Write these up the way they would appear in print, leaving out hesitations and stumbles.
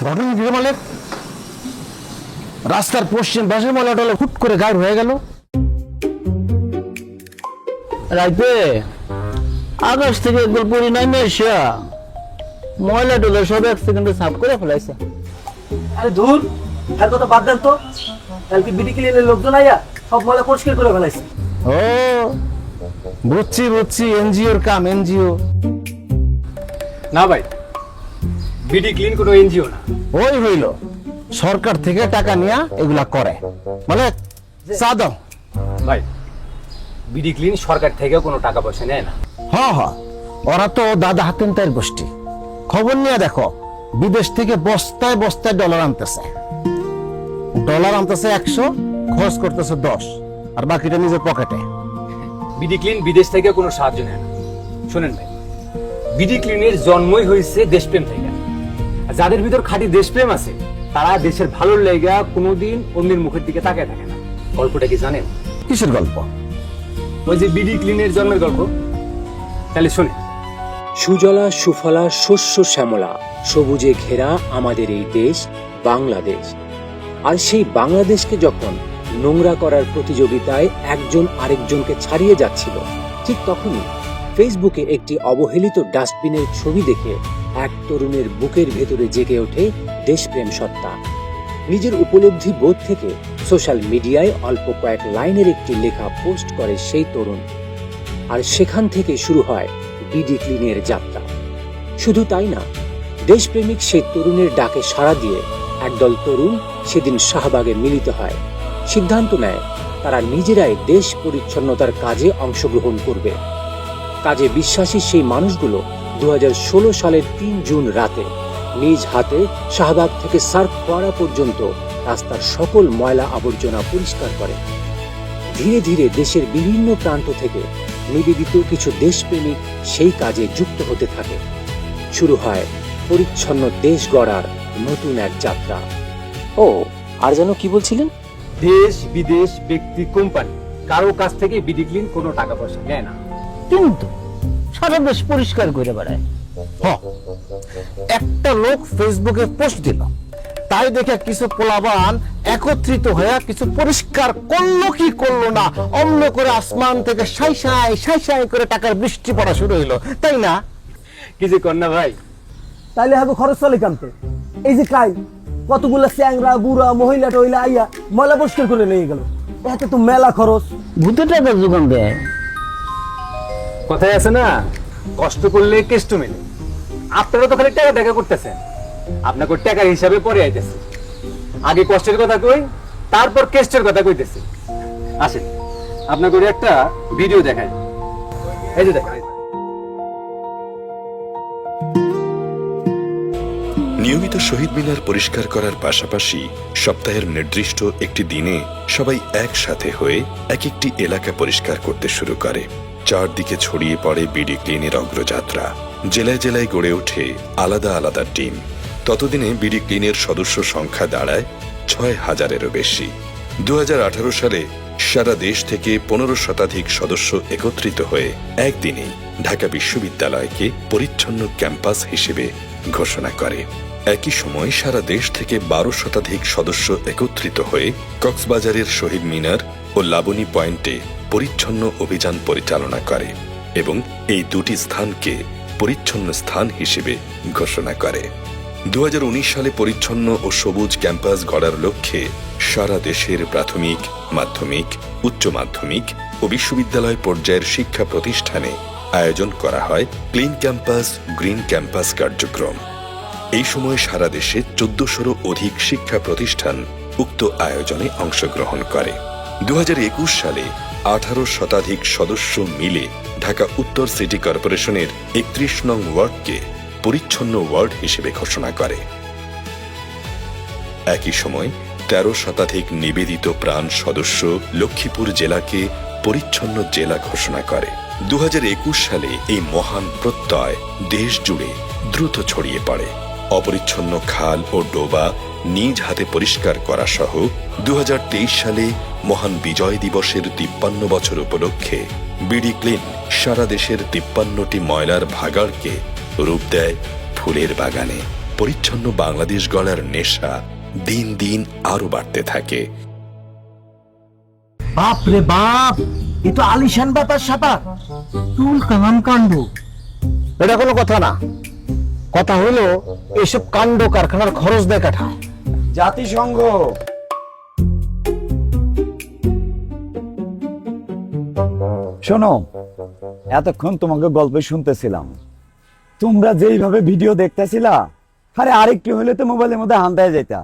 ঘটনা কি বলে? রাস্তার পশ্চিম পাশে ময়লাটা হুট করে গায়েব হয়ে গেল। রাইতে আকাশ থেকে একবার পরি নামে এসে ময়লা টোলা সব এক সেকেন্ডে সাফ করে ফেলাইছে। আরে ধুর, আর কথা বাদ দেন তো। কালকে বিডি ক্লিনের লোকজন আইয়া সব ময়লা পরিষ্কার করে ফেলাইছে। ও বুঝছি, এনজিওর কাম, এনজিও না ভাই, বিডি ক্লিন কোনো এনজিও না। ওই হইল সরকার থেকে টাকা নিয়ে এগুলা করে, মানে চা দাও। ভাই, বিডি ক্লিন সরকার থেকেও কোনো টাকা পয়সা নেয় না। হ ওরা তো দাদা হাতেন তাই গোষ্ঠী। খবর নিয়ে দেখো, বিদেশ থেকে বস্তায় বস্তায় ডলার আনতেছে 100, খরচ করতেছে 10, আর বাকিটা নিজের পকেটে। বিডি ক্লিন বিদেশ থেকে কোনো সাহায্য নেয় না। শোনেন ভাই, বিডি ক্লিনের জন্মই হয়েছে দেশপ্রেম থেকে। আর যাদের ভিতর খাঁটি দেশপ্রেম আছে, তারা দেশের ভালোর লেগা কোনোদিন অন্যের মুখের দিকে তাকায় থাকে না। গল্পটা কি জানেন? কিসের গল্প? ওই যে বিডি ক্লিনের জন্মের গল্প। তাহলে শোনে, সুজলা সুফলা শস্য শ্যামলা সবুজে ঘেরা আমাদের এই দেশ বাংলাদেশ। আর সেই বাংলাদেশকে যখন নোংরা করার প্রতিযোগিতায় একজন আরেকজনকে ছাড়িয়ে যাচ্ছিল, ঠিক তখনই ফেসবুকে একটি অবহেলিত ডাস্টবিনের ছবি দেখে এক তরুণের বুকের ভেতরে জেগে ওঠে দেশপ্রেম সত্তা। নিজের উপলব্ধি বোধ থেকে সোশ্যাল মিডিয়ায় অল্প কয়েক লাইনের একটি লেখা পোস্ট করে সেই তরুণ। আর সেখান থেকে শুরু হয় বিডি ক্লিনের যাত্রা। শুধু তাই না, দেশপ্রেমিক সেই তরুণের ডাকে সাড়া দিয়ে একদল তরুণ সেদিন শাহবাগে মিলিত হয়। সিদ্ধান্ত নেয় তারা নিজেরাই দেশ পরিচ্ছন্নতার কাজে অংশগ্রহণ করবে। কাজে বিশ্বাসী সেই মানুষগুলো 2016 সালের 3 জুন রাতে নিজ হাতে শাহবাগ থেকে সার্ক ফোয়ারা পর্যন্ত রাস্তার সকল ময়লা আবর্জনা পরিষ্কার করে। ধীরে ধীরে দেশের বিভিন্ন প্রান্ত থেকে নিবেদিত কিছু দেশপ্রেমিক সেই কাজে যুক্ত হতে থাকে। শুরু হয় পরিচ্ছন্ন দেশ গড়ার নতুন এক যাত্রা। ও আর যেন কি বলছিলেন? দেশ বিদেশ ব্যক্তি কোম্পানি কারো কাছ থেকে বিডি ক্লিন কোনো টাকা পয়সা নেয় না। কিন্তু সারা দেশ পরিষ্কার করে বেড়ায়। একটা লোক ফেসবুকে পোস্ট দিল, তাই দেখে কিছু পোলাবান একত্রিত হয়ে কিছু পরিষ্কার করলো কি করলো না, অন্য করে আসমান থেকে সাই সাই করে টাকার বৃষ্টি পড়া শুরু হইলো, তাই না? কি যে কন্যা ভাই, তাইলে হবে খরচ চলে কামতে। এই যে কাই কতগুলা চ্যাংরা বুড়া মহিলা টহিলা আইয়া ময়লা পরিষ্কার করে নিয়ে গেল, এতে তো মেলা খরচ। ভূতে টাকা যোগান দেয়। কথায় আছে না, কষ্ট করলে কেষ্ট মেলে। আপনারা তো খালি টাকা দেখা করতেছেন, আপনাকে টাকার হিসাবে পরে আইতেছে। আগে কষ্টের কথা কই, তারপর কেষ্টের কথা কইতেছে। আসেন আপনাকে একটা ভিডিও দেখাই। এই যে দেখেন, নিয়মিত শহীদ মিনার পরিষ্কার করার পাশাপাশি সপ্তাহের নির্দিষ্ট একটি দিনে সবাই একসাথে হয়ে এক একটি এলাকা পরিষ্কার করতে শুরু করে। চারদিকে ছড়িয়ে পড়ে বিডি ক্লিনের অগ্রযাত্রা। জেলায় জেলায় গড়ে ওঠে আলাদা আলাদা টিম। ততদিনে বিডি ক্লিনের সদস্য সংখ্যা দাঁড়ায় 6,000-এরও বেশি। 2018 সালে সারা দেশ থেকে 15 শতাধিক সদস্য একত্রিত হয়ে একদিনেই ঢাকা বিশ্ববিদ্যালয়কে পরিচ্ছন্ন ক্যাম্পাস হিসেবে ঘোষণা করে। একই সময় সারা দেশ থেকে 12 শতাধিক সদস্য একত্রিত হয়ে কক্সবাজারের শহীদ মিনার ও লাবণী পয়েন্টে পরিচ্ছন্ন অভিযান পরিচালনা করে এবং এই দুটি স্থানকে পরিচ্ছন্ন স্থান হিসেবে ঘোষণা করে। 2019 সালে পরিচ্ছন্ন ও সবুজ ক্যাম্পাস গড়ার লক্ষ্যে সারা দেশের প্রাথমিক, মাধ্যমিক, উচ্চ মাধ্যমিক ও বিশ্ববিদ্যালয় পর্যায়ের শিক্ষা প্রতিষ্ঠানে আয়োজন করা হয় ক্লিন ক্যাম্পাস, গ্রিন ক্যাম্পাস কার্যক্রম। এই সময় সারা দেশে 1400-রও অধিক শিক্ষা প্রতিষ্ঠান উক্ত আয়োজনে অংশগ্রহণ করে। 2021 সালে 18 শতাধিক সদস্য মিলে ঢাকা উত্তর সিটি কর্পোরেশনের 31 নং ওয়ার্ডকে পরিচ্ছন্ন ওয়ার্ড হিসেবে ঘোষণা করে। একই সময় 13 শতাধিক নিবেদিত প্রাণ সদস্য লক্ষ্মীপুর জেলাকে পরিচ্ছন্ন জেলা ঘোষণা করে। 2021 সালে এই মহান প্রত্যয় দেশ জুড়ে দ্রুত ছড়িয়ে পড়ে। অপরিচ্ছন্ন খাল ও ডোবা নিজ হাতে পরিষ্কার করা সহ 2023 সালে মহান বিজয় দিবসের 53 বছর উপলক্ষে বিডি ক্লিন সারা দেশের 53টি ময়লার ভাগাড়কে রূপ দেয় ফুলের বাগানে। পরিচ্ছন্ন বাংলাদেশ গড়ার নেশা দিন দিন আরো বাড়তে থাকে। বাপ রে বাপ, এ তো আলিশান ব্যাপার স্যাপার, তুল কালাম কাণ্ড। এটা কোনো কথা না, কথা হলো এইসব কাণ্ড কারখানার খরচ দেয় কাঠায়। জাতিসংঘ শোনো, এতক্ষণ তোমাকে গল্প শুনতেছিলাম, তোমরা যেইভাবে ভিডিও দেখতেছিলা, আরে আরেকটু হলে তো মোবাইলের মধ্যে হান্তায় যাইতা।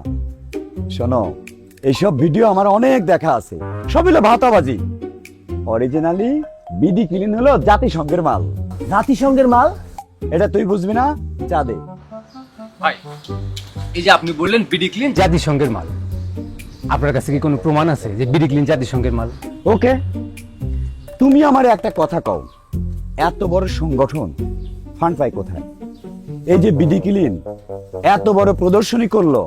শোনো, এইসব ভিডিও আমার অনেক দেখা আছে, সব হলো ভাতাবাজি। অরিজিনালি বিডি ক্লিন হলো জাতিসংঘের মাল। জাতিসংঘের মাল? এটা তুই বুঝবি না, চাঁদে। ভাই, এই যে আপনি বললেন বিডি ক্লিন জাতিসংঘের মাল, আপনার কাছে কি কোনো প্রমাণ আছে যে বিডি ক্লিন জাতিসংঘের মাল? ওকে, তুমি আমার একটা কথা কও, এত বড় সংগঠন ফান্ড পায় কোথায়? এই যে বিডি ক্লিন এত বড় প্রদর্শনী করলো,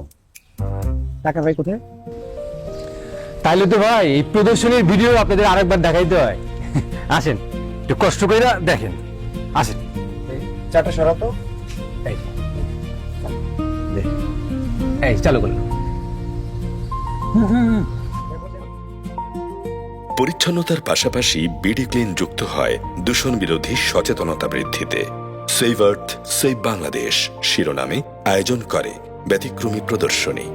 টাকা পায় কোথায়? তাইলে তো ভাই এই প্রদর্শনীর ভিডিও আপনাদের আরেকবার দেখাইতে হয়। আসেন একটু কষ্ট করে দেখেন, আসেন। চারটা সরাতো। এই এই চালু করুন। পরিচ্ছন্নতার পাশাপাশি বিডি ক্লিন যুক্ত হয় দূষণ বিরোধী সচেতনতা বৃদ্ধিতে। সেভ আর্থ সেভ বাংলাদেশ শিরোনামে আয়োজন করে ব্যতিক্রমী প্রদর্শনী।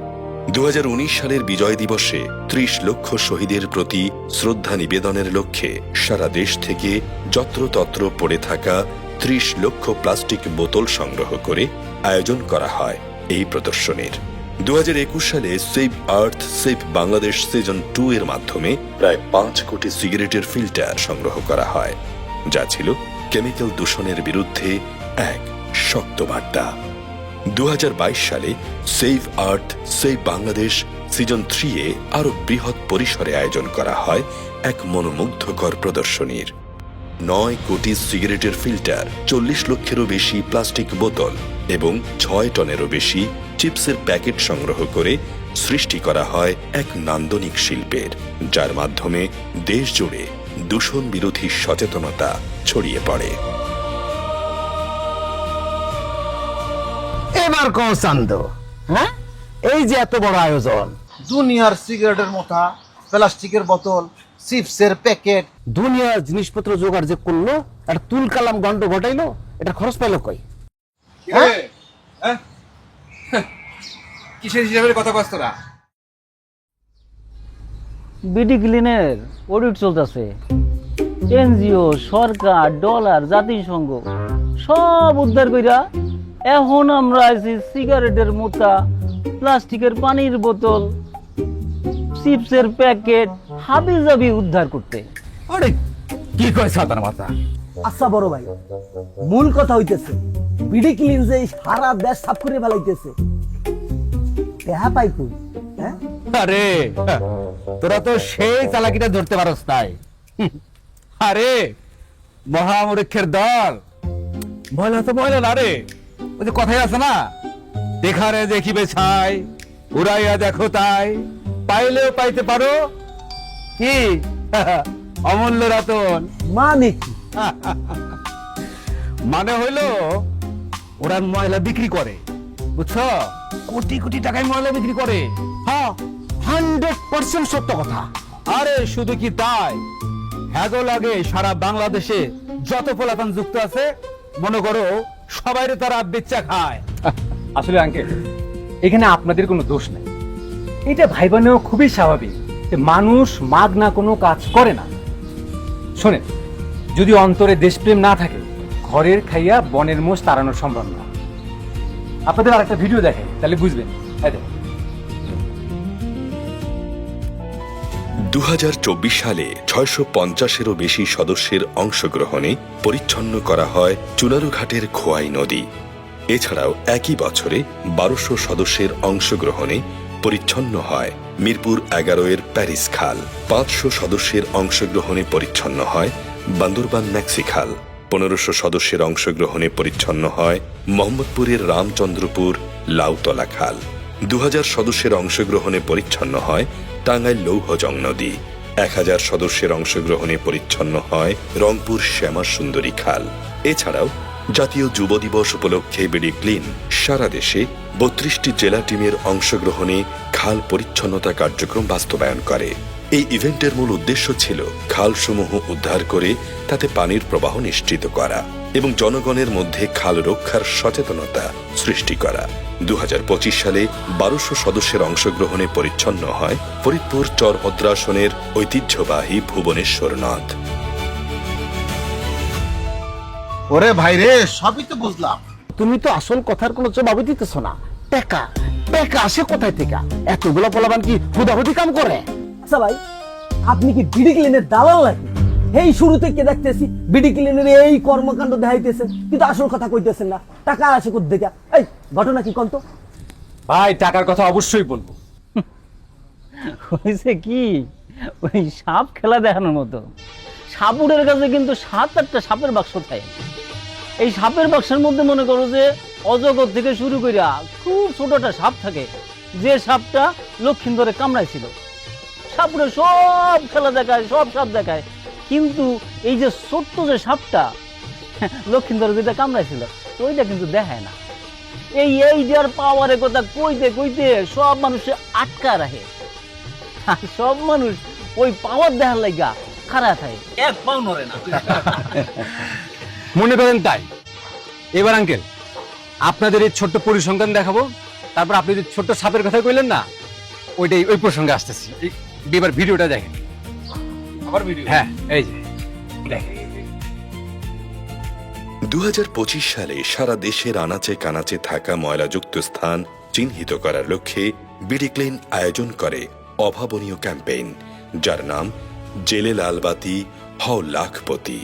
2019 সালের বিজয় দিবসে 30 লক্ষ শহীদের প্রতি শ্রদ্ধা নিবেদনের লক্ষ্যে সারা দেশ থেকে যত্রতত্র পড়ে থাকা 30 লক্ষ প্লাস্টিক বোতল সংগ্রহ করে আয়োজন করা হয় এই প্রদর্শনীর। 2021 সালে save earth save Bangladesh season 2 এর মাধ্যমে প্রায় 5 কোটি সিগারেটের ফিল্টার সংগ্রহ করা হয়, যা ছিল কেমিক্যাল দূষণের বিরুদ্ধে এক শক্ত বার্তা। 2022 সালে save earth save Bangladesh season 3 এ আরো বৃহৎ পরিসরে আয়োজন করা হয় এক মনোমুগ্ধকর প্রদর্শনীর। 9 কোটি সিগারেটের ফিল্টার, 40 লক্ষেরও বেশি প্লাস্টিক বোতল এবং 6 টনেরও বেশি চিপসের প্যাকেট সংগ্রহ করে সৃষ্টি করা হয় এক নান্দনিক শিল্পের, যার মাধ্যমে দেশ জুড়ে দূষণ বিরোধী সচেতনতা ছড়িয়ে পড়ে। এবার কোন চান্দ, হ্যাঁ, এই যে এত বড় আয়োজন, দুনিয়ার সিগারেটের মোথা, প্লাস্টিকের বোতল, চিপসের প্যাকেট, দুনিয়ার জিনিসপত্র জোগাড় যে করলো, একটা তুল কালাম গন্ড ঘটাইলো, এটা খরচ পাইলো কই? কিসের হিসাবের কথা কষ্ট না? বিডি ক্লিনের অডিট চলতেছে, এনজিও, সরকার, ডলার, জাতিসংঘ সব উদ্ধার কইরা এখন আমরা আছি সিগারেটের মোতা, প্লাস্টিকের পানির বোতল, চিপসের প্যাকেট হাবি জাবি উদ্ধার করতে। আরে কি কয় সাতার মাথা? আচ্ছা বড় ভাই, মূল কথা হইতেছে বিডি ক্লিন যে সারা দেশ সাফ করে ফেলাইতেছে, দেহা পাই কই? হ্যাঁ, আরে তোরা তো সেই চালাকিটা ধরতে পারস তাই। আরে মহামূর্খের দল, ময়লা তো ময়লা না রে, ওই যে কথাই আছে না, দেখারে দেখিবে ছাই, উড়াইয়া দেখো তাই, পাইলেও পাইতে পারো কি অমূল্য রতন। মানে কি? মানে হইলো ওরা ময়লা বিক্রি করে, বুঝছো, কোটি কোটি টাকায় ময়লা বিক্রি করে। হ্যাঁ, 100% সত্য কথা। আরে শুধু কি তাই, হ্যাগো লাগে সারা বাংলাদেশে যত পোলাপান যুক্ত আছে, মনে করো সবাইরে তারা বেচা খায়। আসলে আঙ্কেল, এখানে আপনাদের কোনো দোষ নেই, এটা ভাইবা নেওয়া খুবই স্বাভাবিক যে মানুষ মাগনা কোনো কাজ করে না। শোনেন, যদি অন্তরে দেশপ্রেম না থাকে, ঘরের খাইয়া বনের মোষ তাড়ানো সম্ভব না। আপনাদের আর একটা ভিডিও দেখেন, তাহলে বুঝবেন। 2024 সালে 650-এরও বেশি সদস্যের অংশগ্রহণে পরিচ্ছন্ন করা হয় চুনারুঘাটের খোয়াই নদী। এছাড়াও একই বছরে 1200 সদস্যের অংশগ্রহণে পরিচ্ছন্ন হয় মিরপুর 11-এর প্যারিস খাল। 500 সদস্যের অংশগ্রহণে পরিচ্ছন্ন হয় বান্দরবান ম্যাক্সি খাল। 1500 সদস্যের অংশগ্রহণে পরিচ্ছন্ন হয় মোহাম্মদপুরের রামচন্দ্রপুর লাউতলা খাল। 2000 সদস্যের অংশগ্রহণে পরিচ্ছন্ন হয় টাঙ্গাইল লৌহজং নদী। 1000 সদস্যের অংশগ্রহণে পরিচ্ছন্ন হয় রংপুর শ্যামা সুন্দরী খাল। এছাড়াও জাতীয় যুব দিবস উপলক্ষে বিডি ক্লিন সারা দেশে 32টি জেলা টিমের অংশগ্রহণে খাল পরিচ্ছন্নতা কার্যক্রম বাস্তবায়ন করে। এই ইভেন্টের মূল উদ্দেশ্য ছিল খালসমূহ উদ্ধার করে তাতে পানির প্রবাহ নিশ্চিত করা এবং জনগণের মধ্যে খাল রক্ষার সচেতনতা সৃষ্টি করা। 2025 সালে 1200 সদস্যের অংশগ্রহণে পরিচ্ছন্ন হয় ফরিদপুর চর ভদ্রাসনের ঐতিহ্যবাহী ভুবনেশ্বর নদ। ওরে ভাই রে, সবই তো বুঝলাম। তুমি তো আসল কথার কোনো জবাবই দিতেছ না। টাকা টাকা আসে কোথায় থেকে? এতগুলো পোলাপান কি হুদাহুদি কাম করে? আচ্ছা ভাই, আপনি কি বিডি ক্লিনের দালাল নাকি? এই শুরু থেকে দেখতেছি বিডি ক্লিনের এই কর্মকাণ্ড দেখাইতেছেন, কিন্তু আসল কথা কইতেছেন না। টাকা আসে কোথেকে? এই ঘটনা কি কন্ত? ভাই টাকার কথা অবশ্যই বলবো। হয়েছে কি, ওই সাপ খেলা দেখানোর মতো। সাপুরের কাছে কিন্তু 7-8টা সাপের বাক্স থাকে। এই সাপের বাক্সের মধ্যে মনে করো যে অজগর থেকে শুরু করিয়া খুব ছোট একটা সাপ থাকে, যে সাপটা লক্ষিন্দরে কামড়াইছিল। সাপুরে সব খেলা দেখায়, সব সাপ দেখায়, কিন্তু এই যে ছোট্ট যে সাপটা লক্ষিন্দরে যেটা কামড়াইছিল ওইটা কিন্তু দেখায় না। এইটার পাওয়ারের কথা কইতে কইতে সব মানুষে আটকা রাখে। আর সব মানুষ ওই পাওয়ার দেখার লাগা খারাপ থাকে, এক পাও নড়ে না। মনে করেন তাই। এবার আঙ্কেল আপনাদের এই ছোট্ট পরিসংখ্যান দেখাবো, তারপর আপনি যে ছোট্ট সাপের কথা কইলেন না, ওইটাই ওই প্রসঙ্গে আসতেছি। এবার ভিডিওটা দেখেন। আবার ভিডিও? হ্যাঁ, এই যে দেখেন। 2025 সালে সারা দেশের আনাচে কানাচে থাকা ময়লাযুক্ত স্থান চিহ্নিত করার লক্ষ্যে বিডি ক্লিন আয়োজন করে অভাবনীয় ক্যাম্পেইন, যার নাম জেলে লালবাতি হও লাখপতি।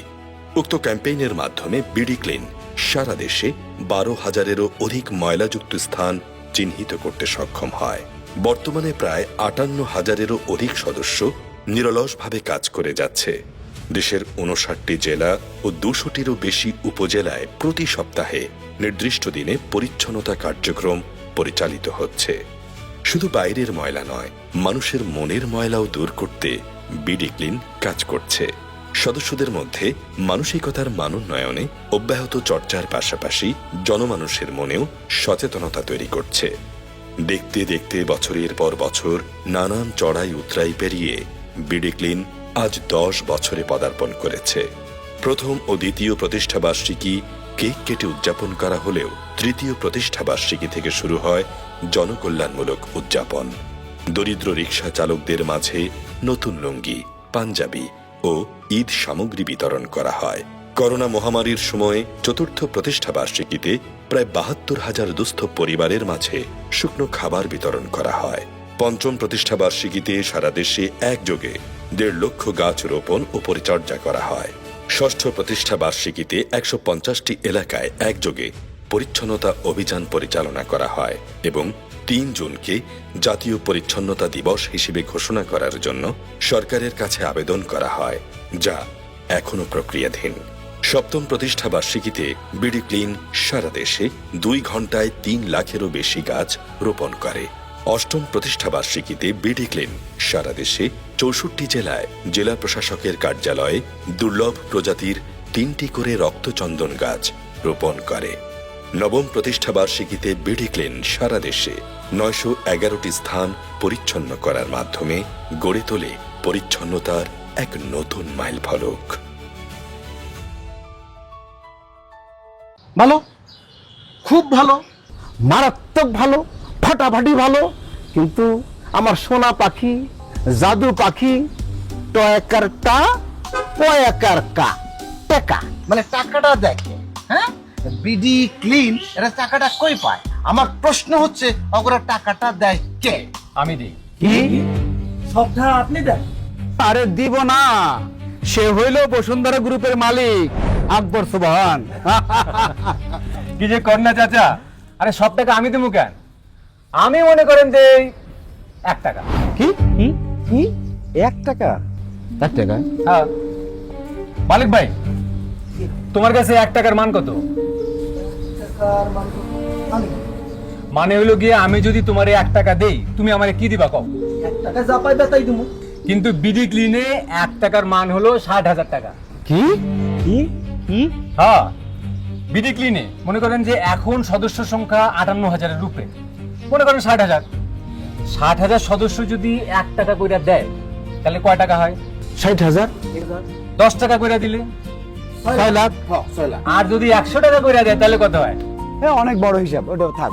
উক্ত ক্যাম্পেইনের মাধ্যমে বিডি ক্লিন সারা দেশে 12,000-এরও অধিক ময়লাযুক্ত স্থান চিহ্নিত করতে সক্ষম হয়। বর্তমানে প্রায় 58,000-এরও অধিক সদস্য নিরলসভাবে কাজ করে যাচ্ছে। দেশের 59টি জেলা ও 200-টিরও বেশি উপজেলায় প্রতি সপ্তাহে নির্দিষ্ট দিনে পরিচ্ছন্নতা কার্যক্রম পরিচালিত হচ্ছে। শুধু বাইরের ময়লা নয়, মানুষের মনের ময়লাও দূর করতে বিডি ক্লিন কাজ করছে। সদস্যদের মধ্যে মানসিকতার মানোন্নয়নে অব্যাহত চর্চার পাশাপাশি জনমানুষের মনেও সচেতনতা তৈরি করছে। দেখতে দেখতে বছরের পর বছর নানান চড়াই উতরাই পেরিয়ে বিডি ক্লিন আজ 10 বছরে পদার্পণ করেছে। প্রথম ও দ্বিতীয় প্রতিষ্ঠাবার্ষিকী কেক কেটে উদযাপন করা হলেও তৃতীয় প্রতিষ্ঠাবার্ষিকী থেকে শুরু হয় জনকল্যাণমূলক উদযাপন। দরিদ্র রিকশা চালকদের মাঝে নতুন লুঙ্গি, পাঞ্জাবি ও ঈদ সামগ্রী বিতরণ করা হয়। করোনা মহামারীর সময়ে চতুর্থ প্রতিষ্ঠাবার্ষিকীতে প্রায় 72,000 দুস্থ পরিবারের মাঝে শুকনো খাবার বিতরণ করা হয়। পঞ্চম প্রতিষ্ঠাবার্ষিকীতে সারা দেশে একযোগে 1.5 লক্ষ গাছ রোপণ ও পরিচর্যা করা হয়। ষষ্ঠ প্রতিষ্ঠাবার্ষিকীতে 150টি এলাকায় একযোগে পরিচ্ছন্নতা অভিযান পরিচালনা করা হয় এবং 3 জুনকে জাতীয় পরিচ্ছন্নতা দিবস হিসেবে ঘোষণা করার জন্য সরকারের কাছে আবেদন করা হয়, যা এখনো প্রক্রিয়াধীন। সপ্তম প্রতিষ্ঠাবার্ষিকীতে বিডি ক্লিন সারা দেশে 2 ঘন্টায় 3 লাখেরও বেশি গাছ রোপণ করে। অষ্টম প্রতিষ্ঠাবার্ষিকীতে বিডি ক্লিন সারা দেশে 64 জেলায় জেলা প্রশাসকের কার্যালয়ে দুর্লভ প্রজাতির 3টি করে রক্তচন্দন গাছ রোপণ করে। নবম প্রতিষ্ঠাবার্ষিকীতে বিডি ক্লিন সারা দেশে 911টি স্থান পরিচ্ছন্ন করার মাধ্যমে গড়ে তোলে পরিচ্ছন্নতার এক নতুন মাইল ফলক। ভালো, খুব ভালো, মারাত্মক ভালো, ফাটাফাটি ভালো। কিন্তু আমার সোনা পাখি, জাদু পাখি, টয়কার টা পয়াকার কা টাকা। মানে টাকাটা দেখে। হ্যাঁ, বিডি ক্লিন এরা টাকাটা কই পায়? আমার প্রশ্ন হচ্ছে, ওরা টাকাটা দেয় কে? আমি দিই। কি? সবটা আপনি দেন? আরে দিব না, সে হইল বসুন্ধরা গ্রুপের মালিক আকবর সুবহান। কি যে কর না চাচা, আরে সব টাকা আমি দেবো কেন? আমি মনে করেন যে 1 টাকা। কি কি কি 1 টাকা? 1 টাকা? হ্যাঁ মালিক ভাই, তোমার কাছে 1 টাকার মান কত? মানে হইলো গিয়ে আমি যদি তোমার 1 টাকা দেই, তুমি আমারে কি দিবা কও? 1 টাকা যা পাইবে তাই দিমু। কিন্তু বিডি ক্লিনে 1 টাকার মান হলো 60,000 টাকা। কি কি কি? হ্যাঁ, বিডি ক্লিনে মনে করেন যে এখন সদস্য সংখ্যা 58,000-এর উপরে, মনে করেন 60,000। 60,000 সদস্য যদি 1 টাকা করে দেয় তাহলে কয় টাকা হয়? 60,000, 10 টাকা করে দিলে 6 লাখ। আর যদি 100 টাকা করে দেয় তাহলে কত হয়? হ্যাঁ, অনেক বড় হিসাব, ওটা থাক।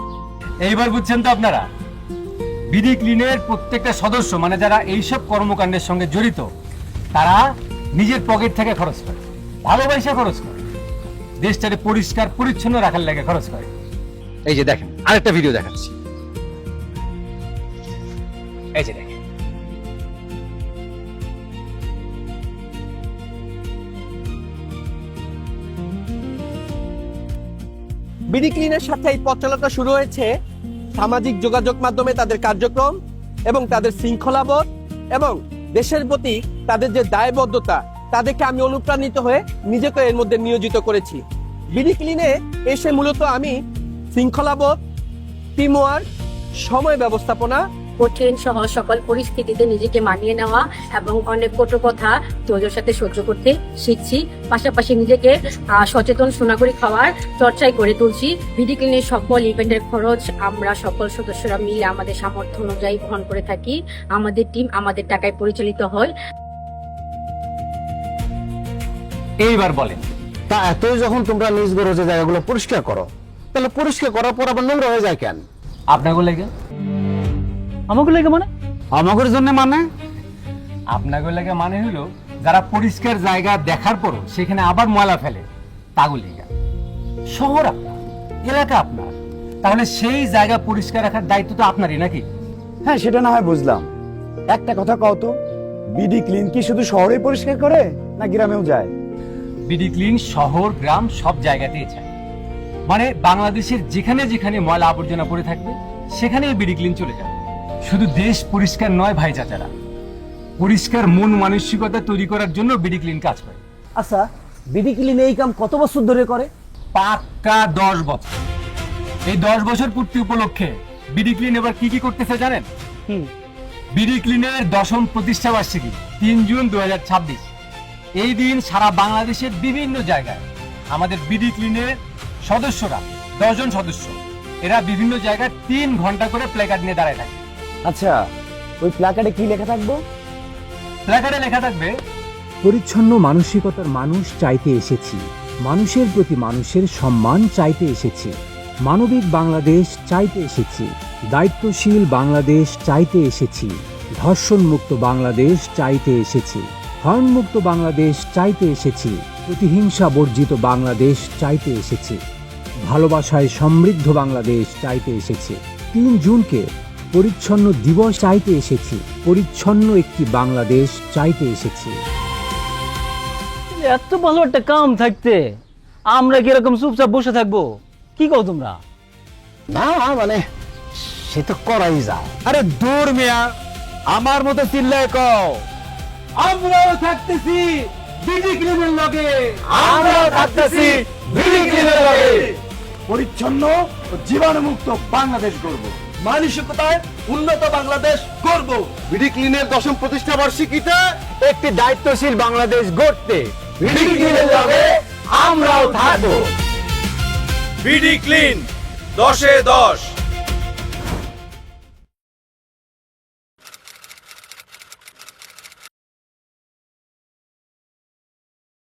এইবার বুঝছেন তো আপনারা? বিডি ক্লিনের প্রত্যেকটা সদস্য মানে যারা এইসব কর্মকাণ্ডের সঙ্গে জড়িত, তারা নিজের পকেট থেকে খরচ করে, ভালোবাসা খরচ করে, দেশটাকে পরিষ্কার পরিচ্ছন্ন রাখার লাগে খরচ করে। এই যে দেখেন, আরেকটা ভিডিও দেখাচ্ছি। এই যে দেখেন, বিডি ক্লিনের সাথে এই পথ চলাটা শুরু হয়েছে সামাজিক যোগাযোগ মাধ্যমে তাদের কার্যক্রম এবং তাদের শৃঙ্খলাবোধ এবং দেশের প্রতি তাদের যে দায়বদ্ধতা, তাদেরকে আমি অনুপ্রাণিত হয়ে নিজেকে এর মধ্যে নিয়োজিত করেছি। বিডি ক্লিনে এসে মূলত আমি শৃঙ্খলাবোধ, টিমওয়ার্ক, সময় ব্যবস্থাপনা, কঠিন সহ সকল পরিস্থিতিতে নিজেকে মানিয়ে নেওয়া এবং অনেক কটু কথা ধৈর্যের সাথে সহ্য করতে শিখছি। পাশাপাশি নিজেকে সচেতন সুনাগরিক হওয়ার চর্চায় গড়ে তুলছি। বিডি ক্লিনের সকল ইভেন্টের খরচ আমরা সকল সদস্যরা মিলে আমাদের সামর্থ্য অনুযায়ী বহন করে থাকি। আমাদের টিম আমাদের টাকায় পরিচালিত হয়। এইবার বলেন, তা এতই যখন তোমরা নিজ গরজে জায়গাগুলো পরিষ্কার করো, তাহলে পরিষ্কার করার পর আবার নোংরা হয়ে যায় কেন? আপনাকে লেগে আমাকে লেগে মানে? আমাদের জন্য মানে? আপনাকে লেগে মানে হলো যারা পরিষ্কার জায়গা দেখার পরও সেখানে আবার ময়লা ফেলে, তাগুলো লেগে। শহর আপনার, এলাকা আপনার, তাহলে সেই জায়গা পরিষ্কার রাখার দায়িত্ব তো আপনারই নাকি? হ্যাঁ, সেটা না হয় বুঝলাম। একটা কথা কও তো, বিডি ক্লিন কি শুধু শহরে পরিষ্কার করে না গ্রামেও যায়? বিডি ক্লিন শহর গ্রাম সব জায়গাতেই যায়। মানে বাংলাদেশের যেখানে যেখানে ময়লা আবর্জনা পড়ে থাকবে সেখানেই বিডি ক্লিন চলে যাবে। শুধু দেশ পরিষ্কার নয় ভাই চাচারা, পরিষ্কার মন মানসিকতা তৈরি করার জন্য বিডি ক্লিন কাজ করে। আচ্ছা, বিডি ক্লিন এই কাম কত বছর ধরে করে? পাক্কা 10 বছর। এই 10 বছর পূর্তি উপলক্ষে বিডি ক্লিন এবার কি কি করতেছে জানেন? বিডি ক্লিনের 10ম প্রতিষ্ঠা বার্ষিকী 3 জুন 2026। এই দিন সারা বাংলাদেশের বিভিন্ন জায়গায় আমাদের বিডি ক্লিনের সদস্যরা, 10 জন সদস্য, এরা বিভিন্ন জায়গায় 3 ঘন্টা করে প্ল্যাকার্ড নিয়ে দাঁড়ায় থাকে। আচ্ছা, ওই প্ল্যাকার্ডে কি লেখা থাকবো? প্ল্যাকার্ডে লেখা থাকবে, পরিচ্ছন্ন মানসিকতার মানুষ চাইতে এসেছি, মানুষের প্রতি মানুষের সম্মান চাইতে এসেছি, মানবিক বাংলাদেশ চাইতে এসেছি, দায়িত্বশীল বাংলাদেশ চাইতে এসেছি, ধর্ষণমুক্ত বাংলাদেশ চাইতে এসেছি, হর্নমুক্ত বাংলাদেশ চাইতে এসেছি, প্রতিহিংসা বর্জিত বাংলাদেশ চাইতে এসেছি, ভালোবাসায় সমৃদ্ধ বাংলাদেশ চাইতে এসেছি। 3 জুনকে পরিচ্ছন্ন দিবস চাইতে এসেছি, পরিচ্ছন্ন একটি বাংলাদেশ চাইতে এসেছি। এত ভালো একটা কাম থাকতে আমরা কি এরকম চুপচাপ বসে থাকবো? কি কও তোমরা? না মানে সে তো করাই যায়। আরে দূর মিয়া, আমার মতো চিল্লায় কও। আমরাও থাকতেছি বিডি ক্লিনের লগে, আমরাও থাকতেছি বিডি ক্লিনের লগে। পরিচ্ছন্ন ও জীবাণুমুক্ত বাংলাদেশ গড়ব, মানসিকতায় উন্নত বাংলাদেশ গড়ব। বিডি ক্লিনের 10ম প্রতিষ্ঠা বার্ষিকীতে একটি দায়িত্বশীল বাংলাদেশ গড়তে বিডি ক্লিনের লগে আমরাও থাকবো। বিডি ক্লিন 10-এ 10।